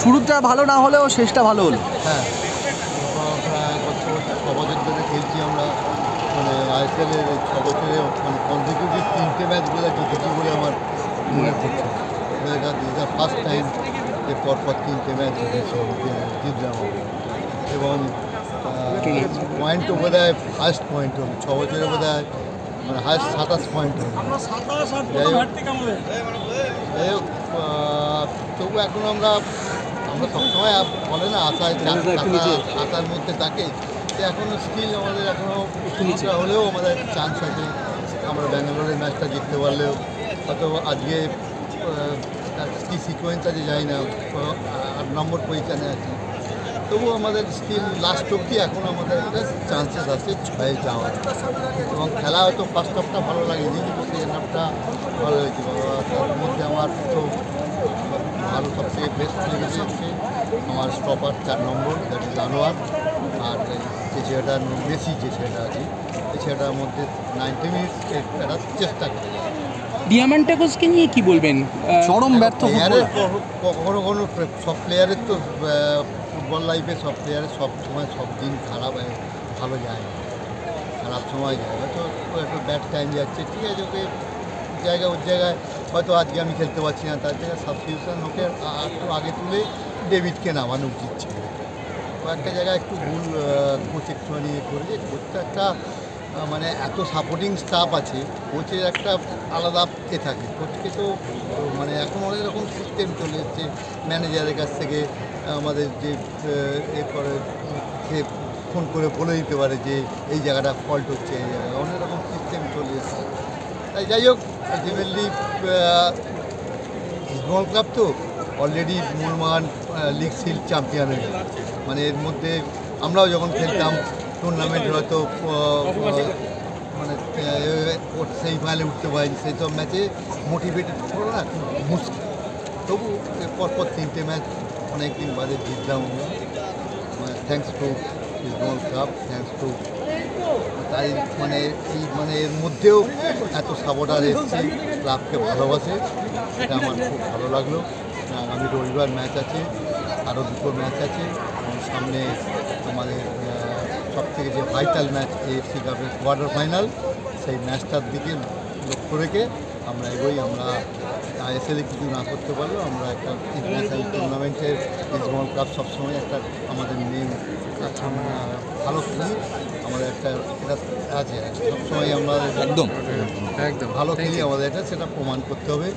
শুরুটা ভালো না হলেও শেষটা ভালো হলো। হ্যাঁ, ছ বছর ধরে খেলছি আমরা, মানে আইএসএলের 6 বছরে মানে কনজিকিউটিভ 3টে ম্যাচ বোধহয় জিতেছি বলে আমার মনে পড়ছে। দিস ফার্স্ট টাইম যে পরপর 3টে ম্যাচ জিতলাম এবং পয়েন্টও বোধ হয় হায়েস্ট পয়েন্ট হবে 6 বছরে বোধ হয়, মানে হায়েস্ট 27 পয়েন্ট হবে। যাই হোক, তবু এখন আমরা সবসময় বলে না আশায় আশার মধ্যে থাকে, যে এখনও স্টিল আমাদের এখনও কিছুটা হলেও আমাদের চান্স আছে। আমরা ব্যাঙ্গালোরের ম্যাচটা জিততে পারলেও হয়তো আজকে কী সিকোয়েন্স আছে জানি না, 8 নম্বর পজিশানে আছি, তবু আমাদের স্টিল লাস্ট অব্দি এখন আমাদের একটা চান্সেস আছে 6-এ যাওয়ার। এবং খেলা হয়তো ফার্স্ট হাফটা ভালো লাগেনি, কিন্তু সেকেন্ড হাফটা ভালো হয়েছে। তার মধ্যে আমার তো ভালো সবথেকে বেস্ট লেগেছে হচ্ছে আমার স্টপার 4 নম্বর, দ্যাট ইজ আনোয়ার। আর যে ছেলেটা মেসি, যে ছেলেটা আছে, এই ছেলেটার মধ্যে 90 মিনিটস একটা চেষ্টা করে। ডিয়ামান্টাকোসকে নিয়ে কি বলবেন? চরম ব্যর্থ কখনো কখনো সব প্লেয়ারের তো ফুটবল লাইফে সব প্লেয়ারের সব সময় সব দিন খারাপ হয়, ভালো যায় না, খারাপ সময় যায়, হয়তো একটু ব্যাড টাইম যাচ্ছে, ঠিক আছে, ওকে ওর জায়গায় হয়তো আজকে আমি খেলতে পারছি না, তার জায়গায় সাবস্টিটিউশন ওকে একটু আগে তুলে ডেভিডকে নামানো উচিত ছিল। কয়েকটা জায়গায় একটু ভুল কোচ একটুখানি করেছে। কোচটা একটা মানে এত সাপোর্টিং স্টাফ আছে, কোচের একটা আলাদা থাকে। কোচকে তো মানে এখন অনেক রকম সিস্টেম চলে এসছে, ম্যানেজারের কাছ থেকে আমাদের যে এরপরে সে ফোন করে বলে দিতে পারে যে এই জায়গাটা ফল্ট হচ্ছে, এই জায়গায় অনেক রকম সিস্টেম চলে এসছে। তাই যাই হোক, আলটিমেটলি ইস্টবেঙ্গল ক্লাব তো already Mohun Bagan league shield champion হয়ে গেছে। মানে এর মধ্যে আমরাও যখন খেলতাম টুর্নামেন্ট হয়তো মানে সেমিফাইনালে উঠতে পারিনি, সেই সব ম্যাচে মোটিভেটেড করো না খুব মুশকিল। তবু পরপর 3টে ম্যাচ অনেক দিন বাদে জিতলাম আমরা, thanks to East Bengal club, thanks to. তাই মানে এর মধ্যেও এত সাপোর্টার এসছে, ক্লাবকে ভালোবাসে, এটা আমার খুব ভালো লাগলো। আগামী রবিবার ম্যাচ আছে, আরও 2টো ম্যাচ আছে, এবং সামনে আমাদের সবথেকে যে ভাইটাল ম্যাচ এএফসি কাপের কোয়ার্টার ফাইনাল, সেই ম্যাচটার দিকে লক্ষ্য রেখে আমরা এগোই। আমরা আইএসএলে কিছু না করতে পারলেও আমরা একটা ইন্টারন্যাশনাল টুর্নামেন্টের ইস্টবেঙ্গল ক্লাব সবসময় একটা আমাদের মেন ভালো খেলি, আমাদের একটা এটা আছে, সবসময় আমরা একদম ভালো খেলি, আমাদের এটা সেটা প্রমাণ করতে হবে।